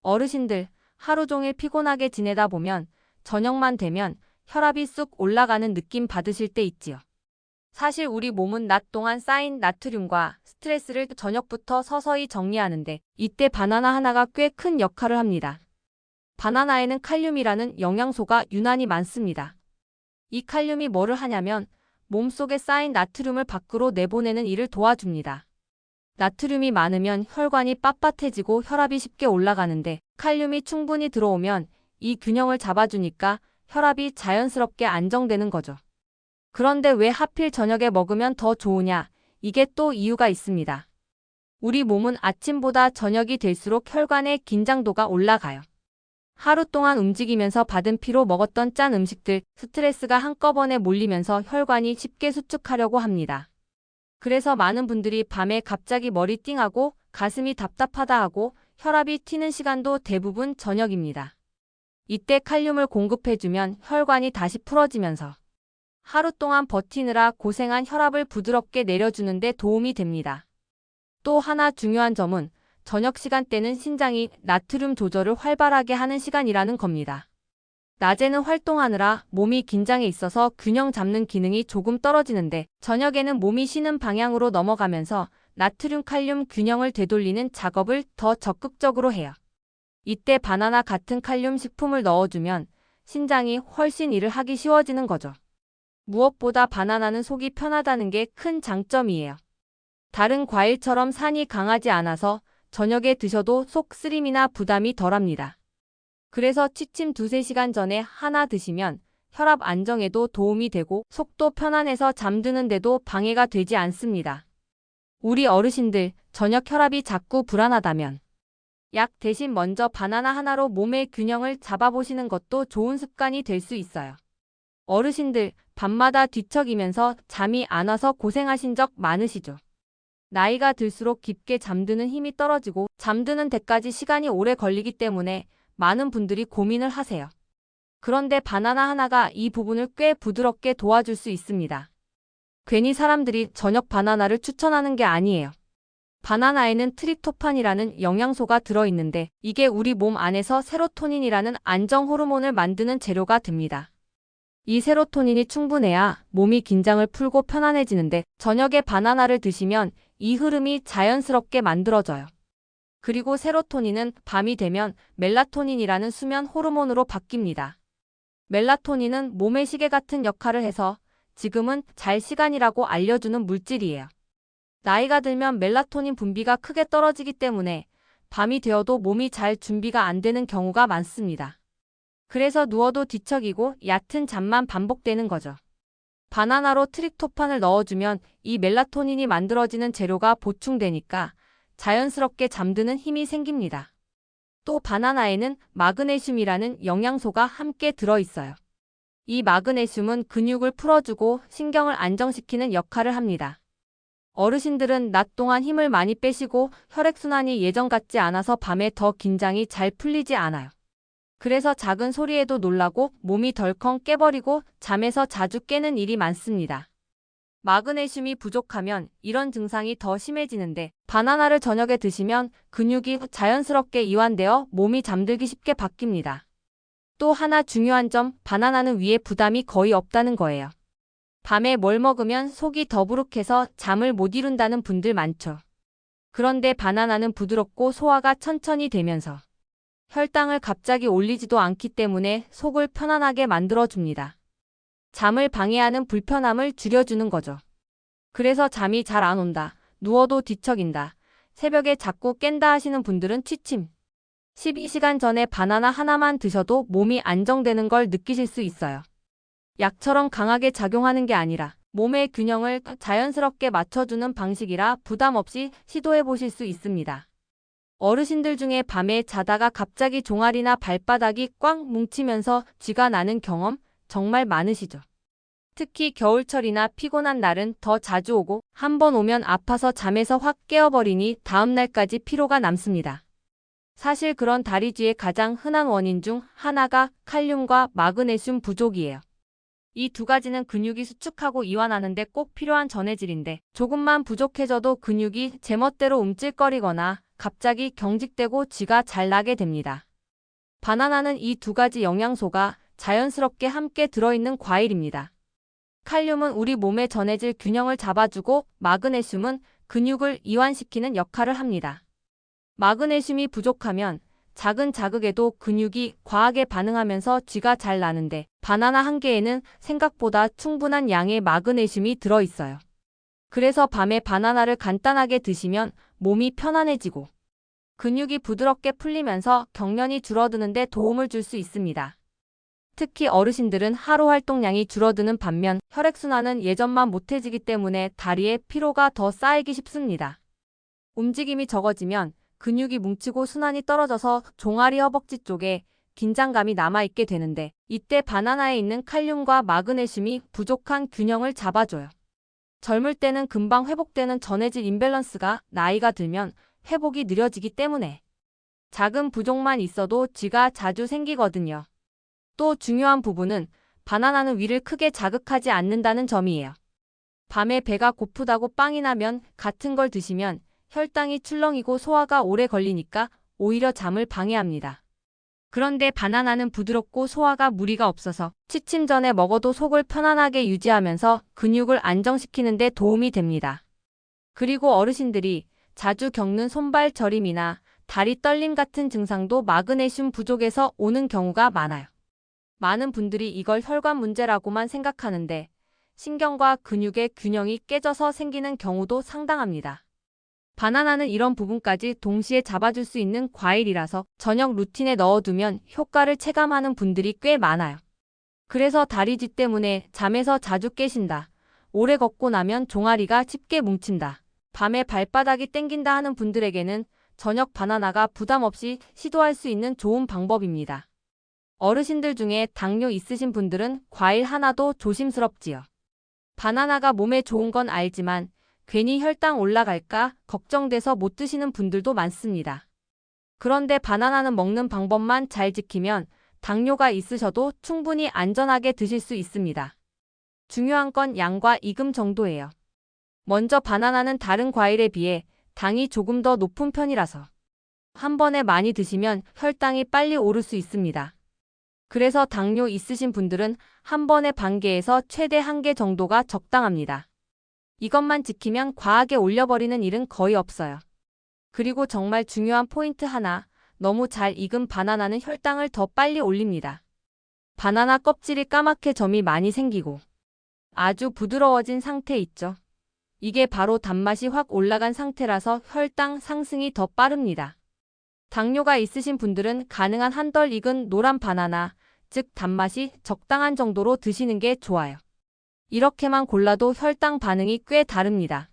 어르신들, 하루 종일 피곤하게 지내다 보면 저녁만 되면 혈압이 쑥 올라가는 느낌 받으실 때 있지요. 사실 우리 몸은 낮 동안 쌓인 나트륨과 스트레스를 저녁부터 서서히 정리하는데 이때 바나나 하나가 꽤 큰 역할을 합니다. 바나나에는 칼륨이라는 영양소가 유난히 많습니다. 이 칼륨이 뭐를 하냐면 몸속에 쌓인 나트륨을 밖으로 내보내는 일을 도와줍니다. 나트륨이 많으면 혈관이 빳빳해지고 혈압이 쉽게 올라가는데 칼륨이 충분히 들어오면 이 균형을 잡아주니까 혈압이 자연스럽게 안정되는 거죠. 그런데 왜 하필 저녁에 먹으면 더 좋으냐? 이게 또 이유가 있습니다. 우리 몸은 아침보다 저녁이 될수록 혈관의 긴장도가 올라가요. 하루 동안 움직이면서 받은 피로 먹었던 짠 음식들, 스트레스가 한꺼번에 몰리면서 혈관이 쉽게 수축하려고 합니다. 그래서 많은 분들이 밤에 갑자기 머리 띵하고 가슴이 답답하다 하고 혈압이 튀는 시간도 대부분 저녁입니다. 이때 칼륨을 공급해주면 혈관이 다시 풀어지면서 하루 동안 버티느라 고생한 혈압을 부드럽게 내려주는 데 도움이 됩니다. 또 하나 중요한 점은 저녁 시간대는 신장이 나트륨 조절을 활발하게 하는 시간이라는 겁니다. 낮에는 활동하느라 몸이 긴장해 있어서 균형 잡는 기능이 조금 떨어지는데 저녁에는 몸이 쉬는 방향으로 넘어가면서 나트륨 칼륨 균형을 되돌리는 작업을 더 적극적으로 해요. 이때 바나나 같은 칼륨 식품을 넣어주면 신장이 훨씬 일을 하기 쉬워지는 거죠. 무엇보다 바나나는 속이 편하다는 게 큰 장점이에요. 다른 과일처럼 산이 강하지 않아서 저녁에 드셔도 속 쓰림이나 부담이 덜합니다. 그래서 취침 2-3시간 전에 하나 드시면 혈압 안정에도 도움이 되고 속도 편안해서 잠드는데도 방해가 되지 않습니다. 우리 어르신들 저녁 혈압이 자꾸 불안하다면 약 대신 먼저 바나나 하나로 몸의 균형을 잡아보시는 것도 좋은 습관이 될 수 있어요. 어르신들 밤마다 뒤척이면서 잠이 안 와서 고생하신 적 많으시죠? 나이가 들수록 깊게 잠드는 힘이 떨어지고 잠드는 데까지 시간이 오래 걸리기 때문에 많은 분들이 고민을 하세요. 그런데 바나나 하나가 이 부분을 꽤 부드럽게 도와줄 수 있습니다. 괜히 사람들이 저녁 바나나를 추천하는 게 아니에요. 바나나에는 트립토판이라는 영양소가 들어있는데 이게 우리 몸 안에서 세로토닌이라는 안정 호르몬을 만드는 재료가 됩니다. 이 세로토닌이 충분해야 몸이 긴장을 풀고 편안해지는데 저녁에 바나나를 드시면 이 흐름이 자연스럽게 만들어져요. 그리고 세로토닌은 밤이 되면 멜라토닌이라는 수면 호르몬으로 바뀝니다. 멜라토닌은 몸의 시계 같은 역할을 해서 지금은 잘 시간이라고 알려주는 물질이에요. 나이가 들면 멜라토닌 분비가 크게 떨어지기 때문에 밤이 되어도 몸이 잘 준비가 안 되는 경우가 많습니다. 그래서 누워도 뒤척이고 얕은 잠만 반복되는 거죠. 바나나로 트립토판을 넣어주면 이 멜라토닌이 만들어지는 재료가 보충되니까 자연스럽게 잠드는 힘이 생깁니다. 또 바나나에는 마그네슘이라는 영양소가 함께 들어있어요. 이 마그네슘은 근육을 풀어주고 신경을 안정시키는 역할을 합니다. 어르신들은 낮 동안 힘을 많이 빼시고 혈액순환이 예전 같지 않아서 밤에 더 긴장이 잘 풀리지 않아요. 그래서 작은 소리에도 놀라고 몸이 덜컹 깨버리고 잠에서 자주 깨는 일이 많습니다. 마그네슘이 부족하면 이런 증상이 더 심해지는데 바나나를 저녁에 드시면 근육이 자연스럽게 이완되어 몸이 잠들기 쉽게 바뀝니다. 또 하나 중요한 점, 바나나는 위에 부담이 거의 없다는 거예요. 밤에 뭘 먹으면 속이 더부룩해서 잠을 못 이룬다는 분들 많죠. 그런데 바나나는 부드럽고 소화가 천천히 되면서 혈당을 갑자기 올리지도 않기 때문에 속을 편안하게 만들어줍니다. 잠을 방해하는 불편함을 줄여주는 거죠. 그래서 잠이 잘 안 온다, 누워도 뒤척인다, 새벽에 자꾸 깬다 하시는 분들은 취침 12시간 전에 바나나 하나만 드셔도 몸이 안정되는 걸 느끼실 수 있어요. 약처럼 강하게 작용하는 게 아니라 몸의 균형을 자연스럽게 맞춰주는 방식이라 부담 없이 시도해 보실 수 있습니다. 어르신들 중에 밤에 자다가 갑자기 종아리나 발바닥이 꽉 뭉치면서 쥐가 나는 경험 정말 많으시죠? 특히 겨울철이나 피곤한 날은 더 자주 오고 한 번 오면 아파서 잠에서 확 깨어버리니 다음 날까지 피로가 남습니다. 사실 그런 다리쥐의 가장 흔한 원인 중 하나가 칼륨과 마그네슘 부족이에요. 이 두 가지는 근육이 수축하고 이완하는데 꼭 필요한 전해질인데 조금만 부족해져도 근육이 제멋대로 움찔거리거나 갑자기 경직되고 쥐가 잘 나게 됩니다. 바나나는 이 두 가지 영양소가 자연스럽게 함께 들어있는 과일입니다. 칼륨은 우리 몸의 전해질 균형을 잡아주고 마그네슘은 근육을 이완시키는 역할을 합니다. 마그네슘이 부족하면 작은 자극에도 근육이 과하게 반응하면서 쥐가 잘 나는데 바나나 한 개에는 생각보다 충분한 양의 마그네슘이 들어있어요. 그래서 밤에 바나나를 간단하게 드시면 몸이 편안해지고 근육이 부드럽게 풀리면서 경련이 줄어드는데 도움을 줄 수 있습니다. 특히 어르신들은 하루 활동량이 줄어드는 반면 혈액순환은 예전만 못해지기 때문에 다리에 피로가 더 쌓이기 쉽습니다. 움직임이 적어지면 근육이 뭉치고 순환이 떨어져서 종아리 허벅지 쪽에 긴장감이 남아있게 되는데 이때 바나나에 있는 칼륨과 마그네슘이 부족한 균형을 잡아줘요. 젊을 때는 금방 회복되는 전해질 임밸런스가 나이가 들면 회복이 느려지기 때문에 작은 부족만 있어도 쥐가 자주 생기거든요. 또 중요한 부분은 바나나는 위를 크게 자극하지 않는다는 점이에요. 밤에 배가 고프다고 빵이나 면 같은 걸 드시면 혈당이 출렁이고 소화가 오래 걸리니까 오히려 잠을 방해합니다. 그런데 바나나는 부드럽고 소화가 무리가 없어서 취침 전에 먹어도 속을 편안하게 유지하면서 근육을 안정시키는 데 도움이 됩니다. 그리고 어르신들이 자주 겪는 손발 저림이나 다리 떨림 같은 증상도 마그네슘 부족에서 오는 경우가 많아요. 많은 분들이 이걸 혈관 문제라고만 생각하는데 신경과 근육의 균형이 깨져서 생기는 경우도 상당합니다. 바나나는 이런 부분까지 동시에 잡아줄 수 있는 과일이라서 저녁 루틴에 넣어두면 효과를 체감하는 분들이 꽤 많아요. 그래서 다리쥐 때문에 잠에서 자주 깨신다. 오래 걷고 나면 종아리가 쉽게 뭉친다. 밤에 발바닥이 땡긴다 하는 분들에게는 저녁 바나나가 부담 없이 시도할 수 있는 좋은 방법입니다. 어르신들 중에 당뇨 있으신 분들은 과일 하나도 조심스럽지요. 바나나가 몸에 좋은 건 알지만 괜히 혈당 올라갈까 걱정돼서 못 드시는 분들도 많습니다. 그런데 바나나는 먹는 방법만 잘 지키면 당뇨가 있으셔도 충분히 안전하게 드실 수 있습니다. 중요한 건 양과 익음 정도예요. 먼저 바나나는 다른 과일에 비해 당이 조금 더 높은 편이라서 한 번에 많이 드시면 혈당이 빨리 오를 수 있습니다. 그래서 당뇨 있으신 분들은 한 번에 반 개에서 최대 1개 정도가 적당합니다. 이것만 지키면 과하게 올려버리는 일은 거의 없어요. 그리고 정말 중요한 포인트 하나, 너무 잘 익은 바나나는 혈당을 더 빨리 올립니다. 바나나 껍질이 까맣게 점이 많이 생기고 아주 부드러워진 상태 있죠. 이게 바로 단맛이 확 올라간 상태라서 혈당 상승이 더 빠릅니다. 당뇨가 있으신 분들은 가능한 한 덜 익은 노란 바나나, 즉 단맛이 적당한 정도로 드시는 게 좋아요. 이렇게만 골라도 혈당 반응이 꽤 다릅니다.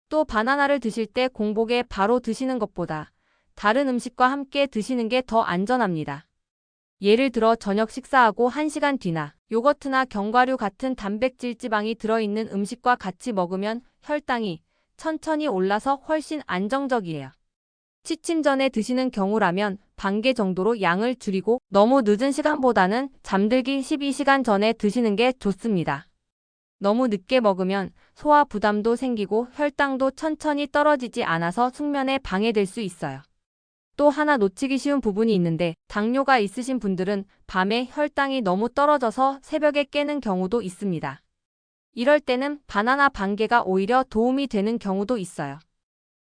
또 바나나를 드실 때 공복에 바로 드시는 것보다 다른 음식과 함께 드시는 게 더 안전합니다. 예를 들어 저녁 식사하고 1시간 뒤나 요거트나 견과류 같은 단백질 지방이 들어있는 음식과 같이 먹으면 혈당이 천천히 올라서 훨씬 안정적이에요. 취침 전에 드시는 경우라면 반 개 정도로 양을 줄이고 너무 늦은 시간보다는 잠들기 12시간 전에 드시는 게 좋습니다. 너무 늦게 먹으면 소화 부담도 생기고 혈당도 천천히 떨어지지 않아서 숙면에 방해될 수 있어요. 또 하나 놓치기 쉬운 부분이 있는데 당뇨가 있으신 분들은 밤에 혈당이 너무 떨어져서 새벽에 깨는 경우도 있습니다. 이럴 때는 바나나 반 개가 오히려 도움이 되는 경우도 있어요.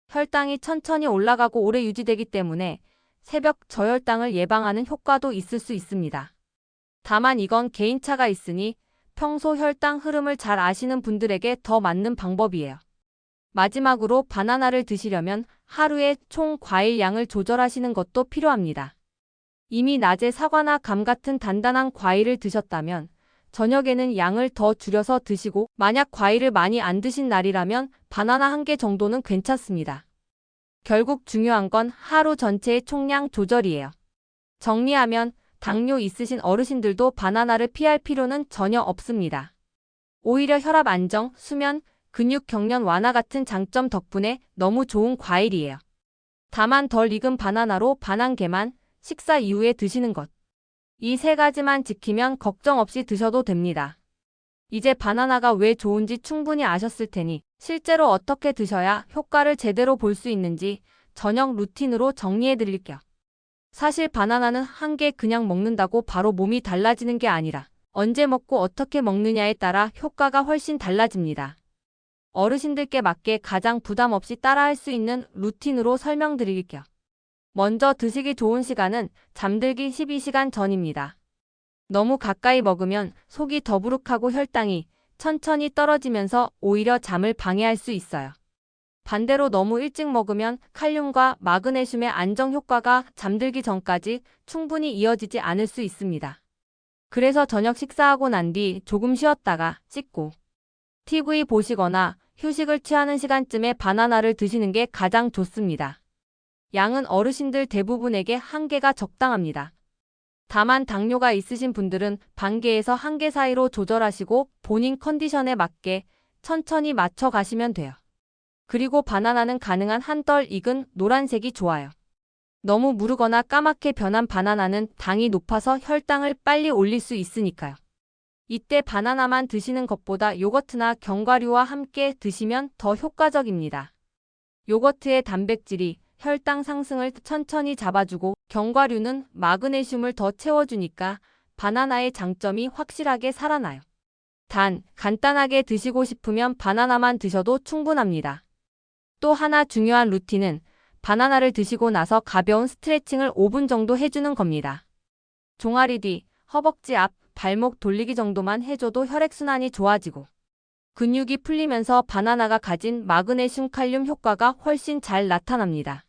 혈당이 천천히 올라가고 오래 유지되기 때문에 새벽 저혈당을 예방하는 효과도 있을 수 있습니다. 다만 이건 개인차가 있으니 평소 혈당 흐름을 잘 아시는 분들에게 더 맞는 방법이에요. 마지막으로 바나나를 드시려면 하루에 총 과일 양을 조절하시는 것도 필요합니다. 이미 낮에 사과나 감 같은 단단한 과일을 드셨다면 저녁에는 양을 더 줄여서 드시고 만약 과일을 많이 안 드신 날이라면 바나나 1개 정도는 괜찮습니다. 결국 중요한 건 하루 전체의 총량 조절이에요. 정리하면 당뇨 있으신 어르신들도 바나나를 피할 필요는 전혀 없습니다. 오히려 혈압 안정, 수면, 근육 경련 완화 같은 장점 덕분에 너무 좋은 과일이에요. 다만 덜 익은 바나나로 반 한 개만 식사 이후에 드시는 것. 이 3가지만 지키면 걱정 없이 드셔도 됩니다. 이제 바나나가 왜 좋은지 충분히 아셨을 테니 실제로 어떻게 드셔야 효과를 제대로 볼 수 있는지 저녁 루틴으로 정리해 드릴게요. 사실 바나나는 한 개 그냥 먹는다고 바로 몸이 달라지는 게 아니라 언제 먹고 어떻게 먹느냐에 따라 효과가 훨씬 달라집니다. 어르신들께 맞게 가장 부담 없이 따라할 수 있는 루틴으로 설명드릴게요. 먼저 드시기 좋은 시간은 잠들기 12시간 전입니다. 너무 가까이 먹으면 속이 더부룩하고 혈당이 천천히 떨어지면서 오히려 잠을 방해할 수 있어요. 반대로 너무 일찍 먹으면 칼륨과 마그네슘의 안정 효과가 잠들기 전까지 충분히 이어지지 않을 수 있습니다. 그래서 저녁 식사하고 난 뒤 조금 쉬었다가 씻고 TV 보시거나 휴식을 취하는 시간쯤에 바나나를 드시는 게 가장 좋습니다. 양은 어르신들 대부분에게 한 개가 적당합니다. 다만 당뇨가 있으신 분들은 반 개에서 한 개 사이로 조절하시고 본인 컨디션에 맞게 천천히 맞춰 가시면 돼요. 그리고 바나나는 가능한 한 떨 익은 노란색이 좋아요. 너무 무르거나 까맣게 변한 바나나는 당이 높아서 혈당을 빨리 올릴 수 있으니까요. 이때 바나나만 드시는 것보다 요거트나 견과류와 함께 드시면 더 효과적입니다. 요거트의 단백질이 혈당 상승을 천천히 잡아주고 견과류는 마그네슘을 더 채워주니까 바나나의 장점이 확실하게 살아나요. 단, 간단하게 드시고 싶으면 바나나만 드셔도 충분합니다. 또 하나 중요한 루틴은 바나나를 드시고 나서 가벼운 스트레칭을 5분 정도 해주는 겁니다. 종아리 뒤, 허벅지 앞, 발목 돌리기 정도만 해줘도 혈액순환이 좋아지고 근육이 풀리면서 바나나가 가진 마그네슘 칼륨 효과가 훨씬 잘 나타납니다.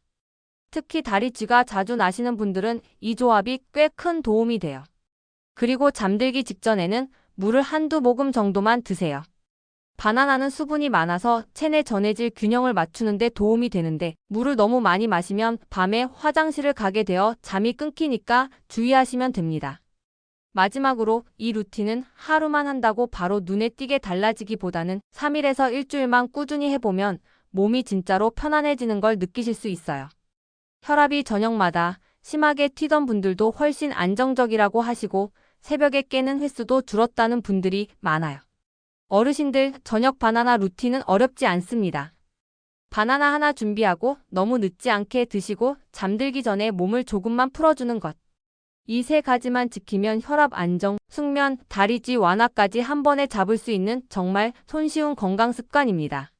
특히 다리 쥐가 자주 나시는 분들은 이 조합이 꽤 큰 도움이 돼요. 그리고 잠들기 직전에는 물을 한두 모금 정도만 드세요. 바나나는 수분이 많아서 체내 전해질 균형을 맞추는 데 도움이 되는데 물을 너무 많이 마시면 밤에 화장실을 가게 되어 잠이 끊기니까 주의하시면 됩니다. 마지막으로 이 루틴은 하루만 한다고 바로 눈에 띄게 달라지기보다는 3일에서 일주일만 꾸준히 해보면 몸이 진짜로 편안해지는 걸 느끼실 수 있어요. 혈압이 저녁마다 심하게 튀던 분들도 훨씬 안정적이라고 하시고 새벽에 깨는 횟수도 줄었다는 분들이 많아요. 어르신들 저녁 바나나 루틴은 어렵지 않습니다. 바나나 하나 준비하고 너무 늦지 않게 드시고 잠들기 전에 몸을 조금만 풀어주는 것. 이 세 가지만 지키면 혈압 안정, 숙면, 다리쥐 완화까지 한 번에 잡을 수 있는 정말 손쉬운 건강 습관입니다.